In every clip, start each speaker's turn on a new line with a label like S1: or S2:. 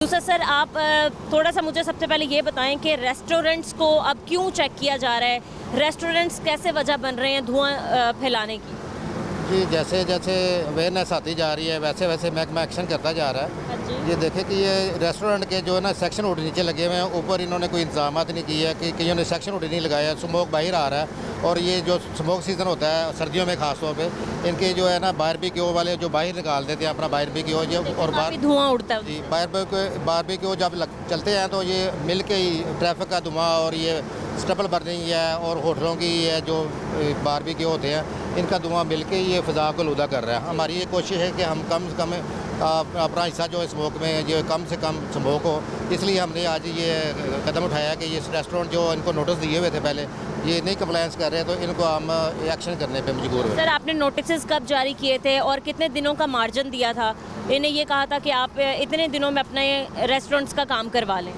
S1: दूसरा सर आप थोड़ा सा मुझे सबसे पहले ये बताएं कि रेस्टोरेंट्स को अब क्यों चेक किया जा रहा है, रेस्टोरेंट्स कैसे वजह बन रहे हैं धुआं फैलाने की?
S2: जी जैसे जैसे अवेयरनेस आती जा रही है वैसे वैसे महकमा एक्शन करता जा रहा है।
S1: हाँ जी।
S2: ये देखें कि ये रेस्टोरेंट के जो है ना सेक्शन हुड नीचे लगे हुए हैं, ऊपर इन्होंने कोई इंतजाम नहीं किया है कि कईयों ने सेक्शन हुड नहीं लगाया, स्मोक बाहर आ रहा है। और ये जो स्मोक सीज़न होता है सर्दियों में खास तौर पे इनके जो है ना बारबेक्यू वाले जो बाहर निकाल देते हैं अपना बारबेक्यू और
S1: काफी धुआं उड़ता है।
S2: जी बारबेक्यू जब चलते हैं तो ये मिल के ही ट्रैफिक का धुआं और ये स्टबल बर्निंग है और होटलों की है जो बारबेक्यू होते हैं इनका धुआं मिल के ये फ़िज़ा को आलूदा कर रहा है। हमारी ये कोशिश है कि हम कम से कम अपना हिस्सा जो स्मोक में जो कम से कम स्मोक हो, इसलिए हमने आज ये कदम उठाया कि ये रेस्टोरेंट जो इनको नोटिस दिए हुए थे पहले ये नहीं कंप्लायंस कर रहे हैं तो इनको हम एक्शन करने पे मजबूर हुए।
S1: सर आपने नोटिस कब जारी किए थे और कितने दिनों का मार्जिन दिया था? इन्हें ये कहा था कि आप इतने दिनों में अपने रेस्टोरेंट्स का काम करवा लें।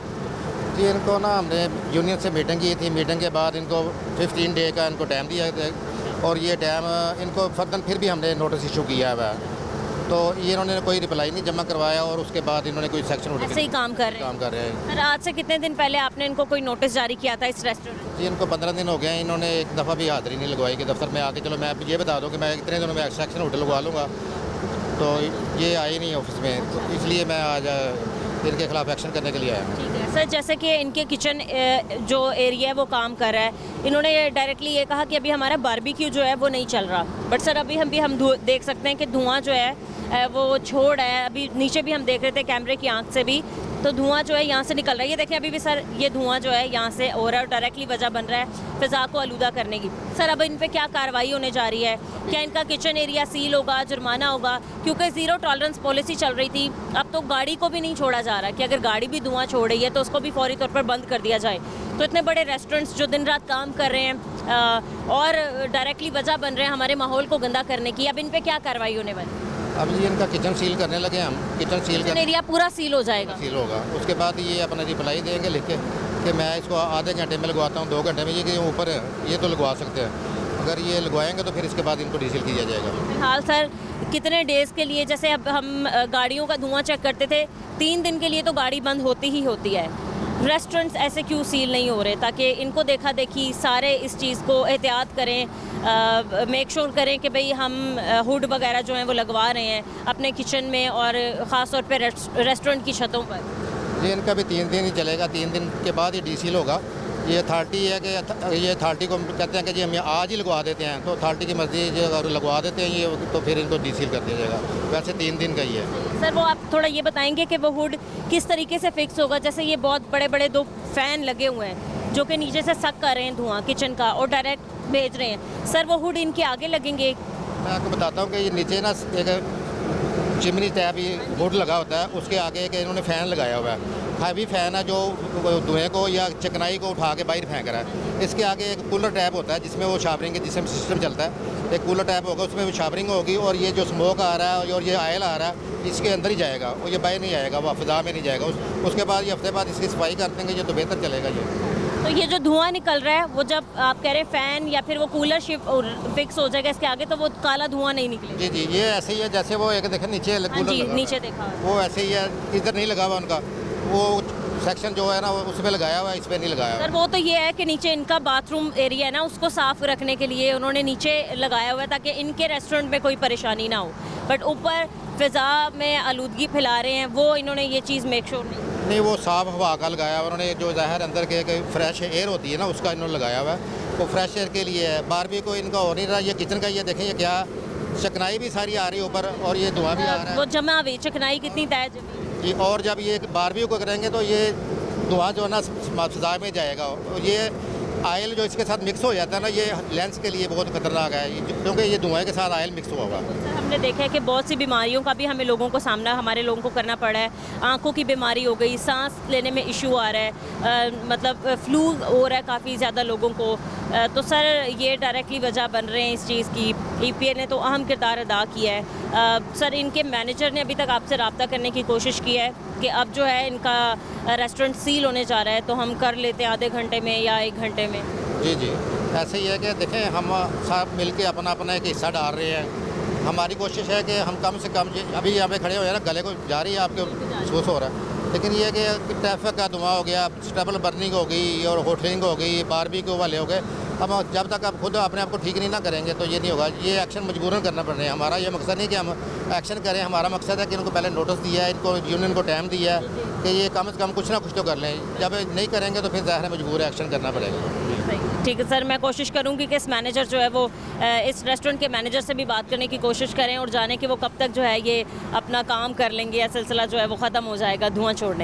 S2: जी इनको ना हमने यूनियन से मीटिंग की थी, मीटिंग के बाद इनको 15 डे का इनको टाइम दिया और ये टाइम इनको फर्दन फिर भी हमने नोटिस इशू किया हुआ है, तो ये इन्होंने कोई रिप्लाई नहीं जमा करवाया और उसके बाद इन्होंने कोई सेक्शन
S1: ऐसे ही काम कर रहे हैं। सर आज से कितने दिन पहले आपने इनको कोई नोटिस जारी किया था इस रेस्टोरेंट?
S2: जी इनको 15 दिन हो गए हैं, इन्होंने एक दफ़ा भी हाज़िरी नहीं लगवाई कि दफ्तर में आके चलो मैं ये बता दूँ कि मैं इतने दिनों में सेक्शन होटल लगवा लूँगा, तो ये आए नहीं ऑफिस में, तो इसलिए मैं आज इनके खिलाफ एक्शन करने के लिए आया हूँ।
S1: ठीक है सर, जैसे कि इनके किचन जो एरिया है वो काम कर रहा है, इन्होंने डायरेक्टली ये कहा कि अभी हमारा बारबेक्यू जो है वो नहीं चल रहा, बट सर अभी हम देख सकते हैं कि धुआं जो है वो छोड़ है। अभी नीचे भी हम देख रहे थे कैमरे की आंख से भी, तो धुआं जो है यहाँ से निकल रहा है। ये देखें अभी भी सर ये धुआं जो है यहाँ से हो रहा है और डायरेक्टली वजह बन रहा है फ़िज़ा को आलूदा करने की। सर अब इन पे क्या कार्रवाई होने जा रही है? क्या इनका किचन एरिया सील होगा, जुर्माना होगा? क्योंकि ज़ीरो टॉलरेंस पॉलिसी चल रही थी, अब तो गाड़ी को भी नहीं छोड़ा जा रहा कि अगर गाड़ी भी धुआं छोड़ रही है तो उसको भी फौरी तौर पर बंद कर दिया जाए। तो इतने बड़े रेस्टोरेंट्स जो दिन रात काम कर रहे हैं और डायरेक्टली वजह बन रहे हैं हमारे माहौल को गंदा करने की, अब इन पर क्या कार्रवाई होने वाली?
S2: अब ये इनका किचन सील करने लगे हम, किचन सील कर
S1: एरिया पूरा सील हो जाएगा।
S2: सील होगा, उसके बाद ये अपना रिप्लाई देंगे लिख के कि मैं इसको आधे घंटे में लगवाता हूँ, 2 घंटे में, ये कि ऊपर ये तो लगवा सकते हैं। अगर ये लगवाएंगे तो फिर इसके बाद इनको डीसील किया जाएगा।
S1: फिलहाल सर कितने डेज़ के लिए, जैसे अब हम गाड़ियों का धुआं चेक करते थे 3 दिन के लिए तो गाड़ी बंद होती ही होती है, रेस्टोरेंट्स ऐसे क्यों सील नहीं हो रहे? ताकि इनको देखा देखी सारे इस चीज़ को एहतियात करें, मेक श्योर करें कि भाई हम हुड वगैरह जो हैं वो लगवा रहे हैं अपने किचन में और ख़ास तौर पे रेस्टोरेंट की छतों पर।
S2: ये इनका भी 3 दिन ही चलेगा, 3 दिन के बाद ही डीसील होगा। ये अथॉरिटी है कि ये अथॉरिटी को कहते हैं कि जी हम आज ही लगवा देते हैं, तो अथॉरिटी की मर्जी जो अगर लगवा देते हैं ये तो फिर इनको डीसील कर दिया जाएगा। वैसे 3 दिन का ही है।
S1: सर वो आप थोड़ा ये बताएंगे कि वो हुड किस तरीके से फिक्स होगा? जैसे ये बहुत बड़े बड़े 2 फ़ैन लगे हुए हैं जो कि नीचे से सक कर रहे हैं धुआं किचन का और डायरेक्ट भेज रहे हैं, सर वो हुड इनके आगे लगेंगे?
S2: मैं आपको बताता हूँ कि ये नीचे ना एक चिमनी टैप ये हुड लगा होता है, उसके आगे एक इन्होंने फ़ैन लगाया हुआ है, हैवी फ़ैन है जो धुएँ को या चिकनाई को उठा के बाहर फेंक रहा है। इसके आगे एक कूलर टैप होता है जिसमें वो शावरिंग के जिसमें सिस्टम चलता है, एक कूलर टैप होगा उसमें शावरिंग होगी और ये जो स्मोक आ रहा है और ये ऑयल आ रहा है इसके अंदर ही जाएगा और ये बाहर नहीं आएगा, वो फ़िज़ा में नहीं जाएगा। उसके बाद ये हफ्ते बाद इसकी सफाई कर देंगे, ये तो बेहतर चलेगा ये।
S1: तो ये जो धुआं निकल रहा है वो जब आप कह रहे हैं फ़ैन या फिर वो कूलर फिक्स हो जाएगा इसके आगे, तो वो काला धुआं नहीं निकलेगा?
S2: जी जी ये ऐसे ही है जैसे वो एक देखें नीचे
S1: हाँ जी, नीचे देखा
S2: वो ऐसे ही है, इधर नहीं लगा हुआ उनका, वो सेक्शन जो है ना वो उसमें लगाया हुआ है, इस पर नहीं लगाया हुआ।
S1: सर वो तो ये है कि नीचे इनका बाथरूम एरिया है ना, उसको साफ़ रखने के लिए उन्होंने नीचे लगाया हुआ है ताकि इनके रेस्टोरेंट में कोई परेशानी ना हो, बट ऊपर फ़िज़ा में आलूदगी फैला रहे हैं वो इन्होंने ये चीज़ मेक श्योर नहीं,
S2: वो साफ़ हवा का लगाया हुआ उन्होंने, जो ज़ाहिर अंदर के फ्रेश एयर होती है ना उसका इन्होंने लगाया हुआ है, वो फ्रेश एयर के लिए है। बारबेक्यू इनका हो नहीं रहा, ये किचन का ये देखें ये क्या चिकनाई भी सारी आ रही है ऊपर और ये धुआं भी आ रहा है।
S1: वो जमा हुई चिकनाई कितनी तय
S2: जी, और जब ये बारबेक्यू को करेंगे तो ये धुआं जो है ना फ़िज़ा में जाएगा, ये आयल जो इसके साथ मिक्स हो जाता है ना ये लेंस के लिए बहुत ख़तरनाक है क्योंकि ये धुआं के साथ आयल मिक्स हुआ हुआ है।
S1: सर हमने देखा है कि बहुत सी बीमारियों का भी हमें लोगों को सामना हमारे लोगों को करना पड़ा है, आंखों की बीमारी हो गई, सांस लेने में इशू आ रहा है, मतलब फ्लू हो रहा है काफ़ी ज़्यादा लोगों को, तो सर ये डायरेक्टली वजह बन रहे हैं इस चीज़ की। EPA ने तो अहम किरदार अदा किया है। सर इनके मैनेजर ने अभी तक आपसे रब्ता करने की कोशिश की है कि अब जो है इनका रेस्टोरेंट सील होने जा रहा है तो हम कर लेते हैं आधे घंटे में या 1 घंटे में? जी
S2: जी ऐसे ही है कि देखें हम सब मिल के अपना अपना एक हिस्सा डाल रहे हैं। हमारी कोशिश है कि हम कम से कम अभी यहाँ पे खड़े हो ना गले को जा रही है आपके महसूस हो रहा है लेकिन ये कि ट्रैफिक का धुआं हो गया, स्टबल बर्निंग हो गई और होटलिंग हो गई, बारबेक्यू वाले हो गए। अब जब तक आप खुद अपने आप को ठीक नहीं ना करेंगे तो ये नहीं होगा। ये एक्शन मजबूरन करना पड़ रहा है। हमारा ये मकसद नहीं कि हम एक्शन करें, हमारा मकसद है कि इनको पहले नोटिस दिया है, इनको यूनियन को टाइम दिया है कि ये कम से कम कुछ ना कुछ तो कर लें। जब नहीं करेंगे तो फिर ज़ाहिर है मजबूर है, एक्शन करना पड़ेगा।
S1: ठीक है सर, मैं कोशिश करूंगी कि इस मैनेजर जो है वो इस रेस्टोरेंट के मैनेजर से भी बात करने की कोशिश करें और जाने कि वो कब तक जो है ये अपना काम कर लेंगे या सिलसिला जो है वो ख़त्म हो जाएगा धुआं छोड़ने